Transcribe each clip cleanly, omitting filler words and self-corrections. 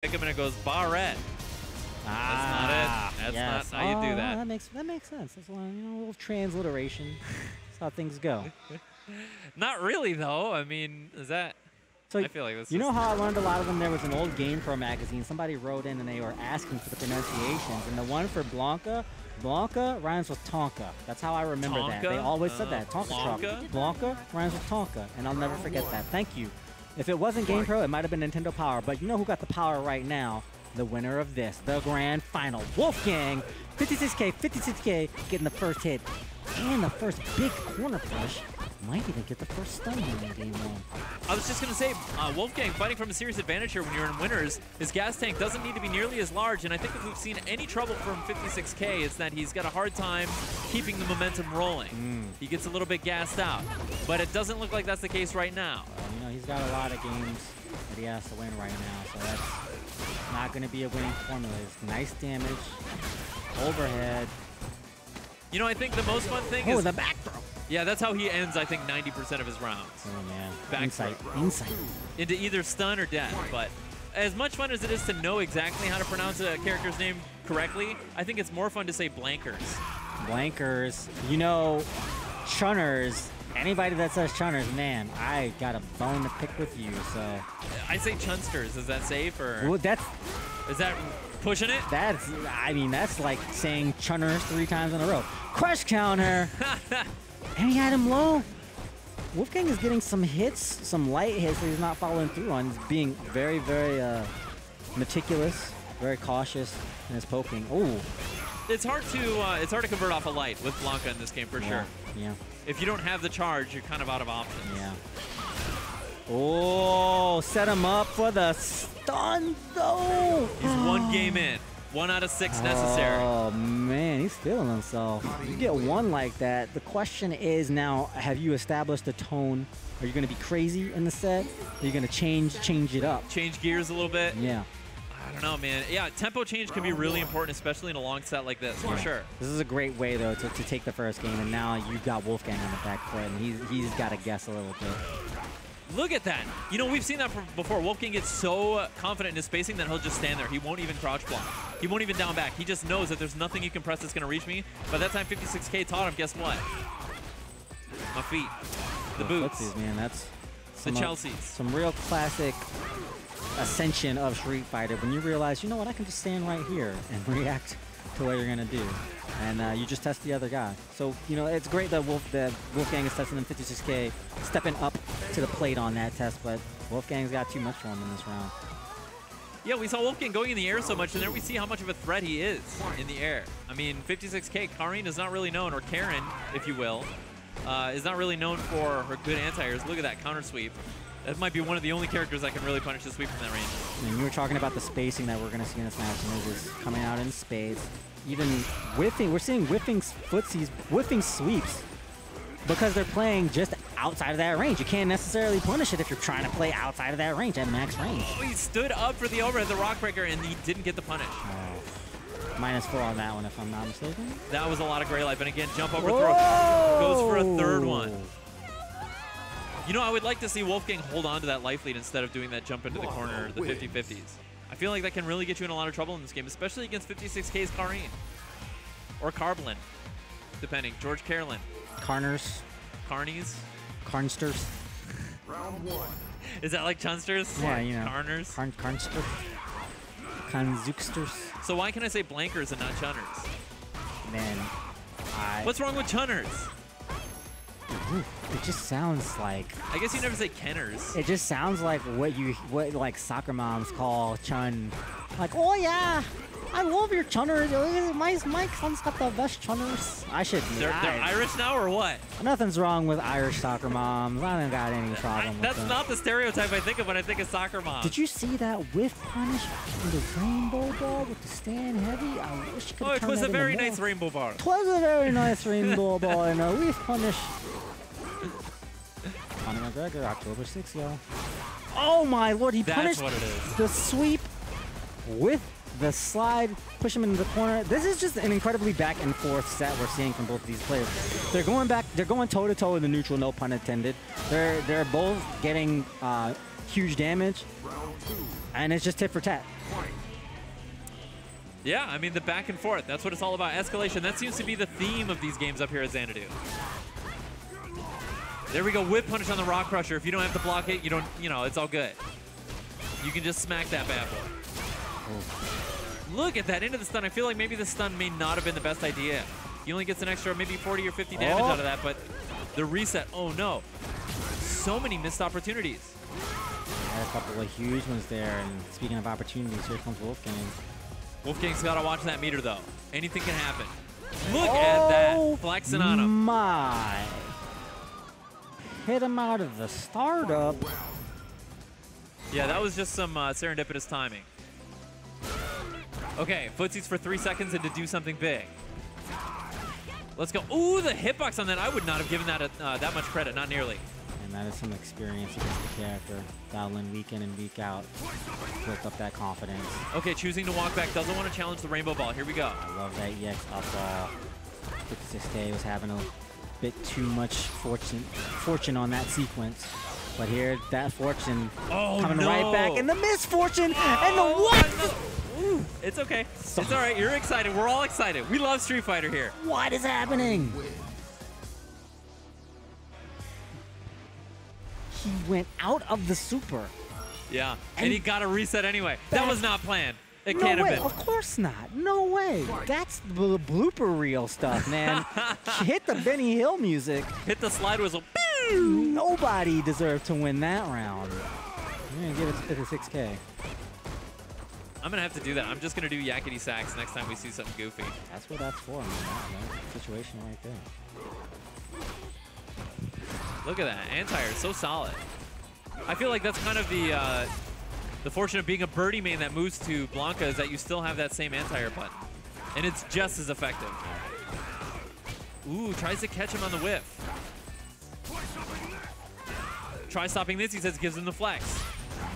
pick him and it goes Barrett. That's not it. That's not how you do that. That makes sense. That's one, a little transliteration. That's how things go. Not really though. I mean, is that? So I feel like this. You know how I learned a lot of them? There was an old GamePro magazine. Somebody wrote in and they were asking for the pronunciations. And the one for Blanka rhymes with Tonka. That's how I remember that. They always said that. Tonka truck. Blanka rhymes with Tonka. And I'll never forget that. Thank you. If it wasn't GamePro, it might have been Nintendo Power. But you know who got the power right now? The winner of this, the grand final. Wolfgang, 56K, getting the first hit. And the first big corner push. Might even get the first stun in game one. I was just going to say, Wolfgang fighting from a serious advantage here when you're in winners. His gas tank doesn't need to be nearly as large, and I think if we've seen any trouble from 56K, it's that he's got a hard time keeping the momentum rolling. He gets a little bit gassed out, but it doesn't look like that's the case right now. He's got a lot of games that he has to win right now, so that's not going to be a winning formula. It's nice damage, overhead. I think the most fun thing is the back throw. Yeah, that's how he ends, I think, 90% of his rounds. Oh, man. Back Insight. Into either stun or death. But as much fun as it is to know exactly how to pronounce a character's name correctly, I think it's more fun to say blankers. Blankers. Chunners. Anybody that says chunners, man, I got a bone to pick with you, so. I say chunsters. Is that safe, or? Well, is that pushing it? That's like saying chunners 3 times in a row. Crush counter. And he had him low. Wolfgang is getting some hits, some light hits that he's not following through on. He's being very, very meticulous, very cautious in his poking. Oh, it's hard to convert off a light with Blanka in this game for sure. Yeah. If you don't have the charge, you're kind of out of options. Yeah. Oh, set him up for the stun though. He's 1 game in. 1 out of 6 necessary. Oh, man, he's feeling himself. You get one like that. The question is now, have you established a tone? Are you going to be crazy in the set? Are you going to change it up? Change gears a little bit? Yeah. I don't know, man. Yeah, tempo change can be really important, especially in a long set like this, for sure. This is a great way, though, to take the first game, and now you've got Wolfgang on the back foot, and he's got to guess a little bit. Look at that. We've seen that before. Wolfgang gets so confident in his spacing that he'll just stand there. He won't even crouch block. He won't even down back. He just knows that there's nothing you can press that's going to reach me. By that time, 56K taught him, guess what? My feet. The boots. Footsies, man. That's the Chelseas. Some real classic ascension of Street Fighter when you realize, you know what, I can just stand right here and react to what you're going to do. And you just test the other guy. So, it's great that Wolfgang is testing him 56K, stepping up to the plate on that test, but Wolfgang's got too much for him in this round. Yeah, we saw Wolfgang going in the air so much, and there we see how much of a threat he is in the air. I mean, 56K, Karin is not really known, or Karin, if you will, is not really known for her good anti-airs. Look at that counter sweep. That might be one of the only characters that can really punish the sweep from that range. And you were talking about the spacing that we're going to see in this match, and it's just coming out in spades. Even whiffing, we're seeing whiffing footsies, whiffing sweeps, because they're playing just outside of that range. You can't necessarily punish it if you're trying to play outside of that range, at max range. Oh, he stood up for the overhead, the rock breaker, and he didn't get the punish. -4 on that one, if I'm not mistaken. That was a lot of gray life, and again, jump over throw. Goes for a 3rd one. I would like to see Wolfgang hold on to that life lead instead of doing that jump into the corner, the 50-50s. I feel like that can really get you in a lot of trouble in this game, especially against 56K's Karin. Or Carblin, depending. George Carlin. Carners. Carnies. Carnsters. Round 1. Is that like Chunsters? Yeah, Carners? Carnsters. Kanzuksters. So why can I say blankers and not chunners? Man, what's wrong with chunners? It just sounds like. I guess you never say kenners. It just sounds like what like soccer moms call chun. Like, oh yeah, I love your chunners. My son's got the best chunners. I should. They're Irish now or what? Nothing's wrong with Irish soccer moms. I don't got any problem with that's them. not the stereotype I think of when I think of soccer moms. Did you see that whiff punish in the rainbow ball with the stand heavy? I wish you could. Oh, it was a very nice rainbow ball. It was a very nice rainbow ball and a whiff punish. Conor McGregor, October 6th, yo. Oh my lord, he punished the sweep with the slide, push him into the corner. This is just an incredibly back and forth set we're seeing from both of these players. They're going back, they're going toe to toe in the neutral, no pun intended. They're both getting huge damage, And it's just tit for tat. Yeah, I mean, the back and forth. That's what it's all about. Escalation. That seems to be the theme of these games up here at Xanadu. There we go. Whip punish on the Rock Crusher. If you don't have to block it, you don't, it's all good. You can just smack that bad boy. Oh. Look at that into the stun. I feel like maybe the stun may not have been the best idea. He only gets an extra maybe 40 or 50 damage out of that, but the reset, oh no. So many missed opportunities. Had a couple of huge ones there, and speaking of opportunities, here comes Wolfgang. Wolfgang's got to watch that meter, though. Anything can happen. Look at that. Flexing on him. My. Hit him out of the startup. Yeah, that was just some serendipitous timing. Okay, footsies for 3 seconds and to do something big. Let's go. Ooh, the hitbox on that. I would not have given that that much credit. Not nearly. And that is some experience against the character. Battling week in and week out. Built up that confidence. Okay, choosing to walk back. Doesn't want to challenge the rainbow ball. Here we go. I love that EX up ball. 56K was having a bit too much fortune on that sequence. But here, that fortune coming right back. And the misfortune and the what? Ooh, it's okay. It's all right. You're excited. We're all excited. We love Street Fighter here. What is happening? He went out of the super. Yeah, and he got a reset anyway. That was not planned. It can't have been. Of course not. No way. That's the blooper reel stuff, man. Hit the Benny Hill music. Hit the slide whistle. Nobody deserved to win that round. I'm going to give it to 56K. I'm going to have to do that. I'm just going to do yakety sacks next time we see something goofy. That's what that's for, man. That situation right there. Look at that. Anti-air is so solid. I feel like that's kind of the fortune of being a birdie main that moves to Blanka is that you still have that same anti-air button. And it's just as effective. Ooh, tries to catch him on the whiff. Try stopping this, he says, gives him the flex.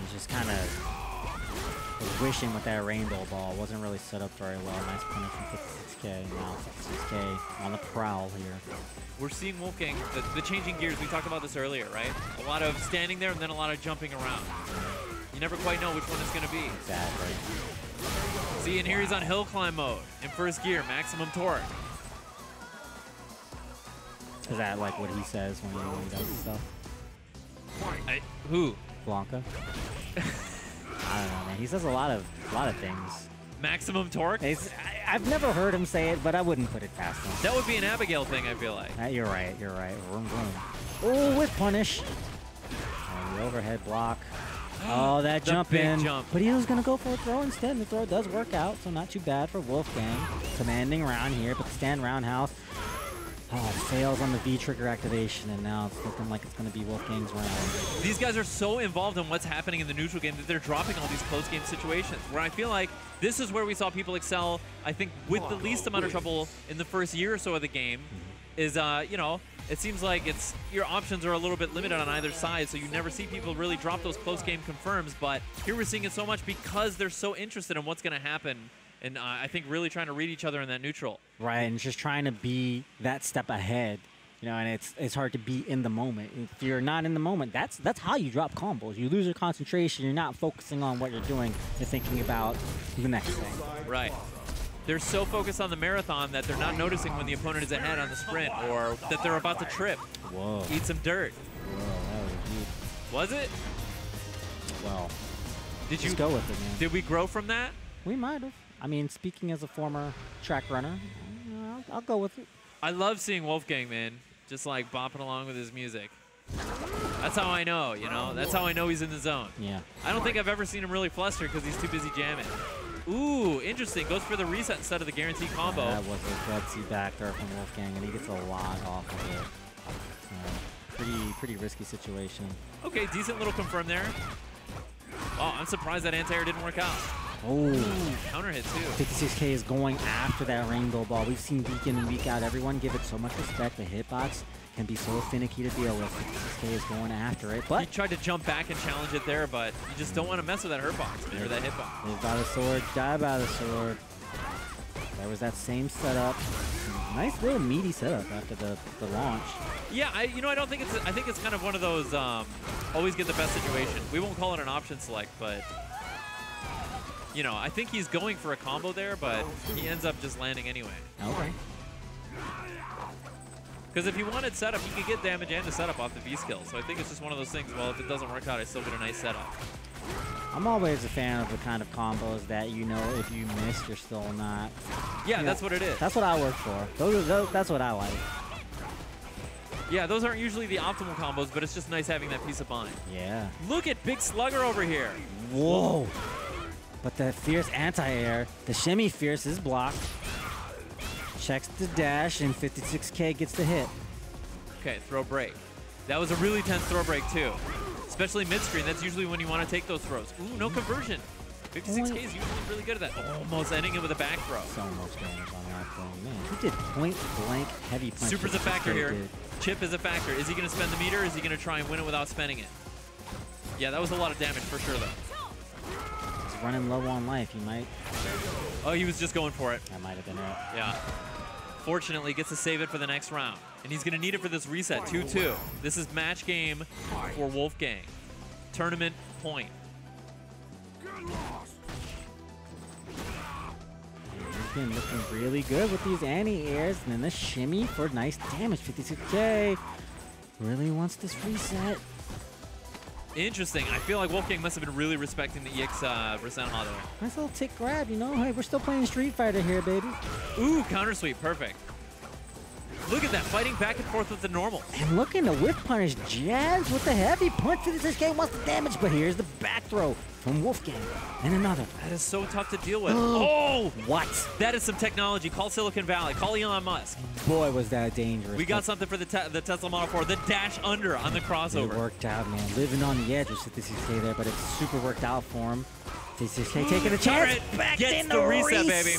He's just kind of wishing with that rainbow ball. Wasn't really set up very well. Nice punish from 56K. Now 56K on the prowl here. We're seeing Wolfgang, the changing gears. We talked about this earlier, right? A lot of standing there and then a lot of jumping around. You never quite know which one it's going to be. Exactly. See, and here he's on hill climb mode in first gear, maximum torque. Is that like what he says when he does stuff? Who? Blanka. I don't know, man. He says a lot of things. Maximum torque? I've never heard him say it, but I wouldn't put it past him. That would be an Abigail thing, I feel like. You're right. You're right. Vroom, vroom. Oh, with punish. And the overhead block. Oh, that jump in. Jump. But he was going to go for a throw instead, and the throw does work out, so not too bad for Wolfgang. Commanding around here, but the stand roundhouse. Oh, fails on the V-trigger activation, and now it's looking like it's going to be Wolfgang's round. These guys are so involved in what's happening in the neutral game that they're dropping all these close game situations, where I feel like this is where we saw people excel, I think, with the least amount of trouble in the first year or so of the game, is, you know, it seems like your options are a little bit limited on either side, so you never see people really drop those close game confirms, but here we're seeing it so much because they're so interested in what's going to happen. And I think really trying to read each other in that neutral. Right, and just trying to be that step ahead, you know, and it's hard to be in the moment. If you're not in the moment, that's how you drop combos. You lose your concentration. You're not focusing on what you're doing. You're thinking about the next thing. Right. They're so focused on the marathon that they're not noticing when the opponent is ahead on the sprint or that they're about to trip. Whoa. Eat some dirt. Whoa, that was deep. Was it? Well, just go with it, man. Did we grow from that? We might have. I mean, speaking as a former track runner, I'll go with it. I love seeing Wolfgang, man, just like bopping along with his music. That's how I know, you know? That's how I know he's in the zone. Yeah. I don't think I've ever seen him really flustered because he's too busy jamming. Ooh, interesting. Goes for the reset instead of the guaranteed combo. Yeah, that was a gutsy back there from Wolfgang, and he gets a lot off of it. Pretty risky situation. Okay, decent little confirm there. Oh, I'm surprised that anti-air didn't work out. Oh, counter hit too. 56K is going after that rainbow ball. We've seen week in and week out. Everyone give it so much respect. The hitbox can be so finicky to deal with. 56K is going after it. But he tried to jump back and challenge it there, but you just don't want to mess with that hurtbox, man, or that hitbox. Live by the sword, die by the sword. There was that same setup. Nice little meaty setup after the launch. Yeah, I don't think it's. I think it's kind of one of those always get the best situation. We won't call it an option select, but you know, I think he's going for a combo there, but he ends up just landing anyway. Okay. Because if he wanted setup, he could get damage and the setup off the V skill. So I think it's just one of those things, well, if it doesn't work out, I still get a nice setup. I'm always a fan of the kind of combos that, you know, if you miss, you're still not. Yeah, that's what it is. That's what I work for. That's what I like. Yeah, those aren't usually the optimal combos, but it's just nice having that peace of mind. Yeah. Look at Big Slugger over here. Whoa. But the fierce anti-air, the shimmy fierce is blocked. Checks the dash, and 56K gets the hit. Okay, throw break. That was a really tense throw break, too. Especially mid-screen. That's usually when you want to take those throws. Ooh, no conversion. 56K is usually really good at that. Almost ending it with a back throw. So much damage on that thing. Man, he did point-blank heavy punch. Super's a factor here. Chip is a factor. Is he going to spend the meter, or is he going to try and win it without spending it? Yeah, that was a lot of damage for sure, though. He's running low on life. He might... Oh, he was just going for it. That might have been it. Yeah. Fortunately, gets to save it for the next round. And he's going to need it for this reset, 2-2. This is match game for Wolfgang. Tournament point. He's been looking really good with these anti-airs. And then the shimmy for nice damage. 56K. Really wants this reset. Interesting. I feel like Wolfgang must have been really respecting the EX Resentha there. Nice little tick grab, you know? Hey, we're still playing Street Fighter here, baby. Ooh, counter sweep. Perfect. Look at that, fighting back and forth with the normal. And looking to whip punish Jazz with the heavy punch. 56K wants the damage, but here's the back throw from Wolfgang. And another. That is so tough to deal with. Oh! What? That is some technology. Call Silicon Valley. Call Elon Musk. Boy, was that dangerous. We got something for the Tesla Model 4. The dash under on the crossover. It worked out, man. Living on the edge with 56K there, but it's super worked out for him. 56K taking a chance. Back in the reset, baby.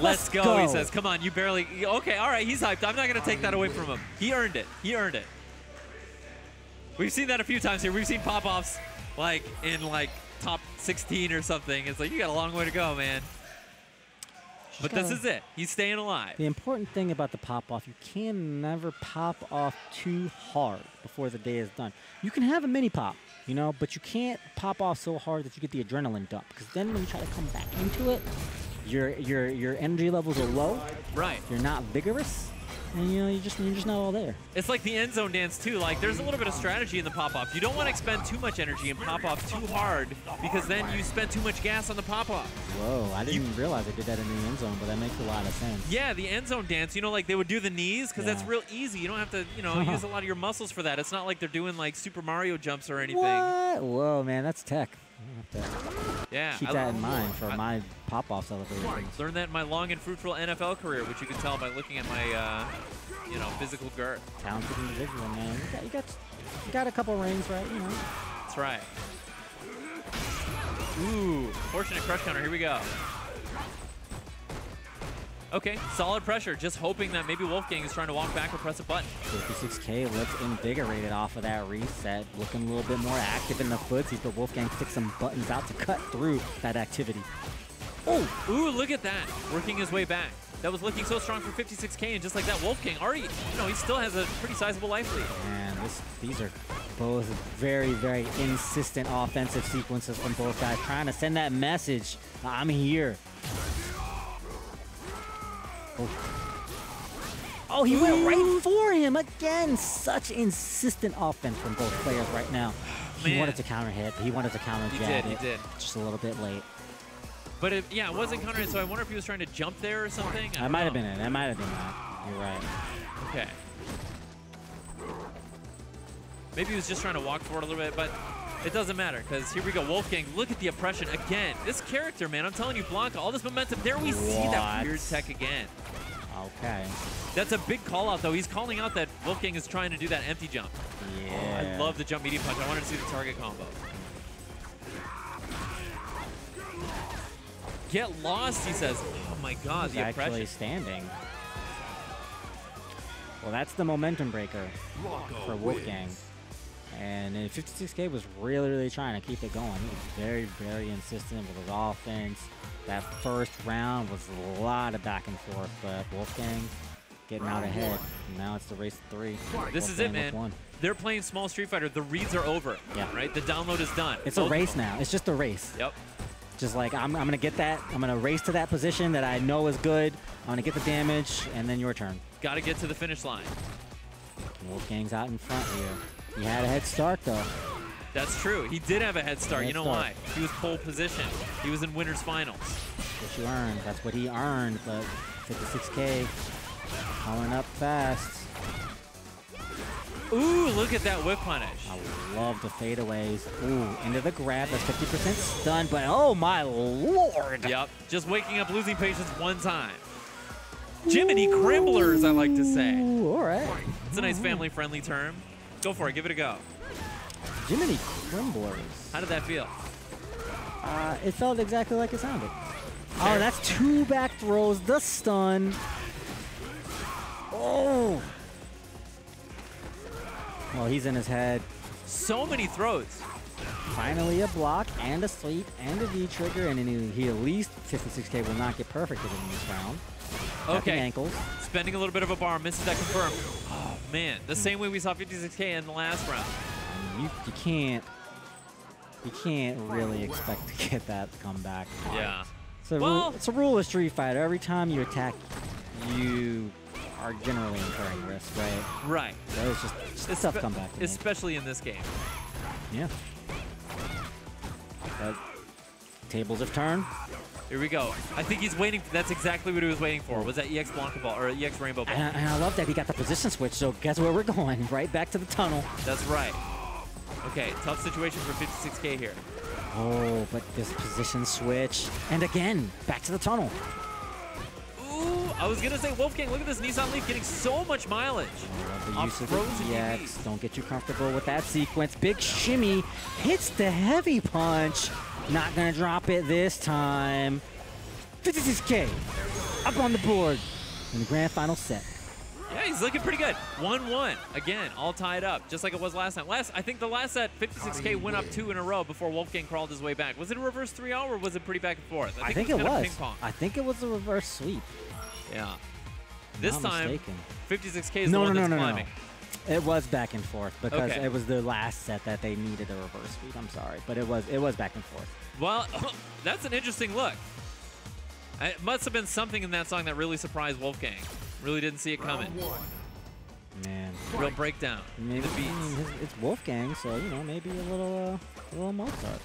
Let's go, he says. Come on, you barely... Okay, all right, he's hyped. I'm not going to take that away from him. He earned it. He earned it. We've seen that a few times here. We've seen pop-offs, like, in, like, top 16 or something. It's like, you got a long way to go, man. But this is it. He's staying alive. The important thing about the pop-off, you can never pop off too hard before the day is done. You can have a mini-pop, you know, but you can't pop off so hard that you get the adrenaline dump. Because then when you try to come back into it, your energy levels are low. Right. You're not vigorous. And you know, you're just not all there. It's like the end zone dance too. Like there's a little bit of strategy in the pop off. You don't want to expend too much energy and pop off too hard because then you spend too much gas on the pop off. Whoa, I didn't realize I did that in the end zone, but that makes a lot of sense. Yeah, the end zone dance, you know, like they would do the knees because that's real easy. You don't have to, you know, use a lot of your muscles for that. It's not like they're doing like Super Mario jumps or anything. What? Whoa, man, that's tech. Yeah, keep that in mind for my pop-off celebrations. Learned that in my long and fruitful NFL career, which you can tell by looking at my, you know, physical girth. Talented individual, man. You got a couple rings, right? You know. That's right. Ooh, fortunate crush counter. Here we go. Okay, solid pressure. Just hoping that maybe Wolfgang is trying to walk back or press a button. 56K looks invigorated off of that reset. Looking a little bit more active in the footsies, but Wolfgang sticks some buttons out to cut through that activity. Oh, ooh, look at that. Working his way back. That was looking so strong for 56K, and just like that, Wolfgang already, you know, he still has a pretty sizable life lead. Man, these are both very, very insistent offensive sequences from both guys, trying to send that message. I'm here. Oh, he went right for him again. Such insistent offense from both players right now. He wanted to counter hit. He wanted to counter jab. He did. Just a little bit late. But it wasn't counter hit, so I wonder if he was trying to jump there or something. That might have been it. That might have been that. You're right. Okay. Maybe he was just trying to walk forward a little bit, but it doesn't matter because here we go. Wolfgang, look at the oppression again. This character, man, I'm telling you, Blanka, all this momentum. There we see that weird tech again. Okay. That's a big call out, though. He's calling out that Wolfgang is trying to do that empty jump. Yeah. Oh, I love the jump medium punch. I wanted to see the target combo. Get lost, he says. Oh my God, the oppression. Actually standing. Well, that's the momentum breaker for Wolfgang. And 56K was really, really trying to keep it going. He was very, very insistent with his offense. That first round was a lot of back and forth, but Wolfgang getting out ahead. Now it's the race to 3. This is it, man. They're playing small Street Fighter. The reads are over. Yeah. Right? The download is done. It's a race now. It's just a race. Yep. Just like, I'm going to get that. I'm going to race to that position that I know is good. I'm going to get the damage, and then your turn. Got to get to the finish line. Wolfgang's out in front here. He had a head start, though. That's true. He did have a head start. You know why? He was pole position. He was in winner's finals. What you earned. That's what he earned, but 56K coming up fast. Ooh, look at that whip punish. I love the fadeaways. Ooh, into the grab. That's 50% stun, but oh my lord. Yep, just waking up, losing patience one time. Jiminy Crimblers, I like to say. Ooh, all right. It's a nice family-friendly term. Go for it. Give it a go. Jiminy Crimblers. How did that feel? It felt exactly like it sounded. Oh, that's 2 back throws. The stun. Oh. Well, he's in his head. So many throws. Finally a block and a sweep and a V-trigger, and then he at least 56K will not get perfected in this round. Okay. Ankles. Spending a little bit of a bar. Misses that confirm. Oh, man. The same way we saw 56K in the last round. You can't really expect to get that comeback. Yeah. So it's a rule of Street Fighter. Every time you attack, you are generally incurring risk, right? Right. So it's just a tough comeback. Especially in this game. Yeah. But tables have turned. Here we go. I think he's waiting. That's exactly what he was waiting for. Was that EX Blanka ball or EX Rainbow ball? And I love that he got the position switch. So guess where we're going? Right back to the tunnel. That's right. Okay, tough situation for 56K here. Oh, but this position switch. And again, back to the tunnel. Ooh, I was going to say, Wolfgang, look at this Nissan Leaf getting so much mileage. The use of the EX. Don't get too comfortable with that sequence. Big shimmy. Hits the heavy punch. Not going to drop it this time. 56K. Up on the board in the grand final set. Yeah, he's looking pretty good. 1-1. Again, all tied up, just like it was last time. I think the last set, 56K went up 2 in a row before Wolfgang crawled his way back. Was it a reverse 3-0 or was it pretty back and forth? I think it was. Ping pong. I think it was a reverse sweep. Yeah. This time, 56K is the one that's climbing. No. It was back and forth because it was the last set that they needed a reverse sweep. I'm sorry, but it was back and forth. Well, that's an interesting look. It must have been something in that song that really surprised Wolfgang. Really didn't see it coming. Man. Real breakdown. Maybe the beats. It's Wolfgang, so you know, maybe a little Mozart.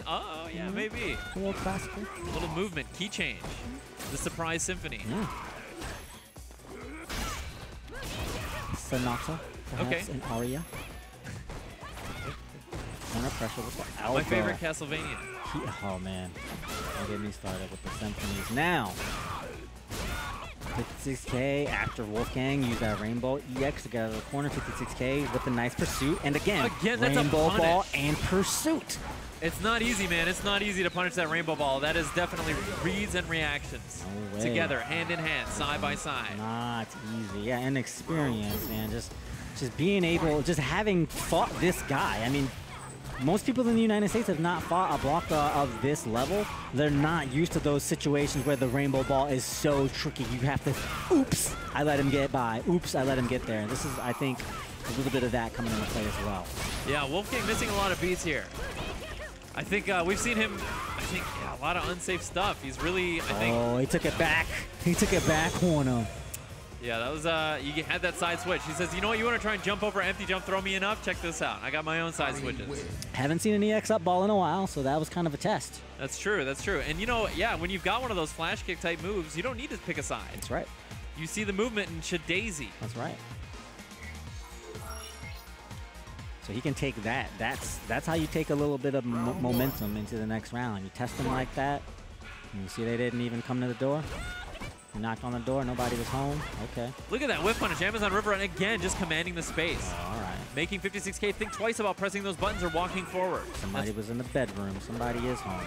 Oh yeah, maybe. A little classical. A little movement, key change. The surprise symphony. Yeah. Sonata, perhaps an aria. Corner pressure with the elbow. My favorite Castlevania. Oh man, don't get me started with the symphonies now. 56K after Wolfgang used that Rainbow EX to get out of the corner. 56K with a nice pursuit. And again that's Rainbow a ball and pursuit. It's not easy, man. It's not easy to punish that Rainbow ball. That is definitely reads and reactions. No way. Together, hand in hand, side by side. Not easy. Yeah, and experience, man. Just being able, just having fought this guy. I mean, most people in the United States have not fought a Blanka of this level. They're not used to those situations where the Rainbow ball is so tricky. You have to, oops, I let him get by. Oops, I let him get there. This is, I think, a little bit of that coming into play as well. Yeah, Wolfgang missing a lot of beats here. I think we've seen him, a lot of unsafe stuff. He's really, I think. Oh, he took it back. He took it back on him. Yeah, that was, you had that side switch. He says, you know what, you want to try and jump over empty jump, throw me enough? Check this out. I got my own side switches. Haven't seen an EX up ball in a while, so that was kind of a test. That's true, that's true. And you know, yeah, when you've got one of those flash kick type moves, you don't need to pick a side. That's right. You see the movement and Shadaisy. That's right. So he can take that. That's how you take a little bit of momentum into the next round. You test them like that, and you see they didn't even come to the door. You knocked on the door, nobody was home. Okay. Look at that whip punish. Amazon River, and again, just commanding the space. All right. Making 56K think twice about pressing those buttons or walking forward. Somebody was in the bedroom. Somebody is home.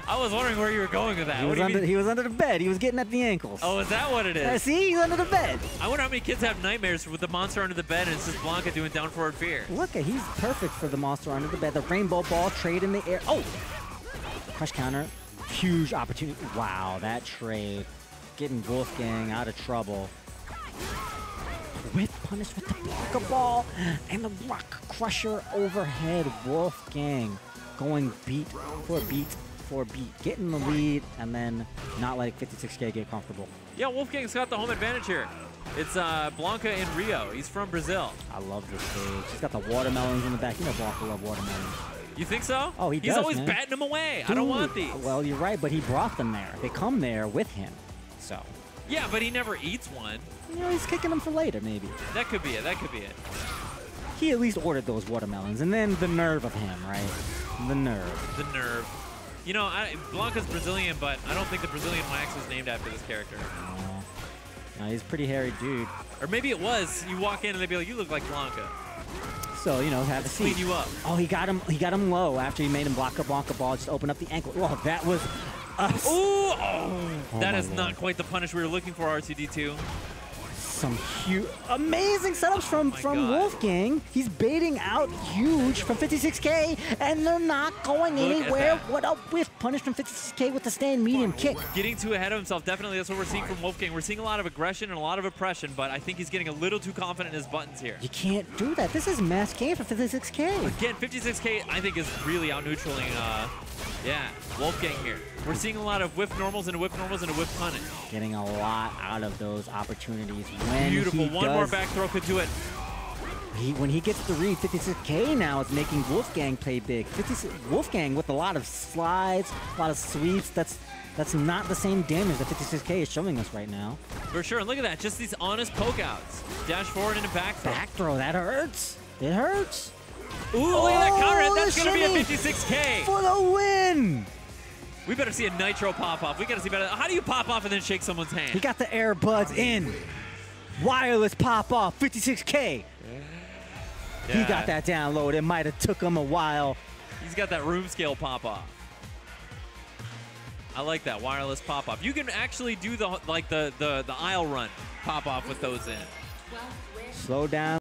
I was wondering where you were going with that. He was under the bed. He was getting at the ankles. Oh, is that what it is? See? He's under the bed. I wonder how many kids have nightmares with the monster under the bed and it's just Blanka doing down forward fear. Look, he's perfect for the monster under the bed. The Rainbow ball trade in the air. Oh! Crush counter. Huge opportunity. Wow, that trade getting Wolfgang out of trouble. With punish with the Blanka ball and the rock crusher overhead. Wolfgang going beat for beat for beat, getting the lead and then not letting 56K get comfortable. Yeah, Wolfgang's got the home advantage here. It's Blanka in Rio. He's from Brazil. I love this stage. He's got the watermelons in the back. You know Blanka love watermelons. You think so? Oh, he does, He's always man. batting them away. Dude, I don't want these. Well, you're right, but he brought them there. They come there with him, so. Yeah, but he never eats one. You know, he's kicking them for later, maybe. That could be it. That could be it. He at least ordered those watermelons, and then the nerve of him, right? The nerve. The nerve. You know, Blanka's Brazilian, but I don't think the Brazilian wax was named after this character. No, he's a pretty hairy dude. Or maybe it was. You walk in and they'd be like, "You look like Blanka." So, you know, have a seat. Clean you up. Oh, he got him low after he made him block a Blanka ball, just open up the ankle. Oh, that was us. Ooh, that is not quite the punish we were looking for, R2D2. Some huge, amazing setups from Wolfgang. He's baiting out huge from 56K, and they're not going anywhere. What a whiff punish from 56K with the stand medium kick. Getting too ahead of himself, definitely that's what we're seeing from Wolfgang. We're seeing a lot of aggression and a lot of oppression, but I think he's getting a little too confident in his buttons here. You can't do that. This is mass game for 56K. Again, 56K I think is really out-neutraling, Wolfgang here. We're seeing a lot of whiff normals and a whiff normals and a whiff punish. Getting a lot out of those opportunities. Beautiful. One more back throw could do it. When he gets the read, 56K now is making Wolfgang play big. Wolfgang with a lot of slides, a lot of sweeps. That's not the same damage that 56K is showing us right now. For sure. And look at that. Just these honest poke outs. Dash forward and a back throw. Back throw. That hurts. It hurts. Ooh, look at that counter hit. That's going to be a 56K. For the win. We better see a nitro pop-off. We got to see better. How do you pop off and then shake someone's hand? He got the air buds in. Wireless pop-off, 56K. Yeah. He got that download. It might have took him a while. He's got that room scale pop-off. I like that wireless pop-off. You can actually do the aisle run pop-off with those in. Slow down.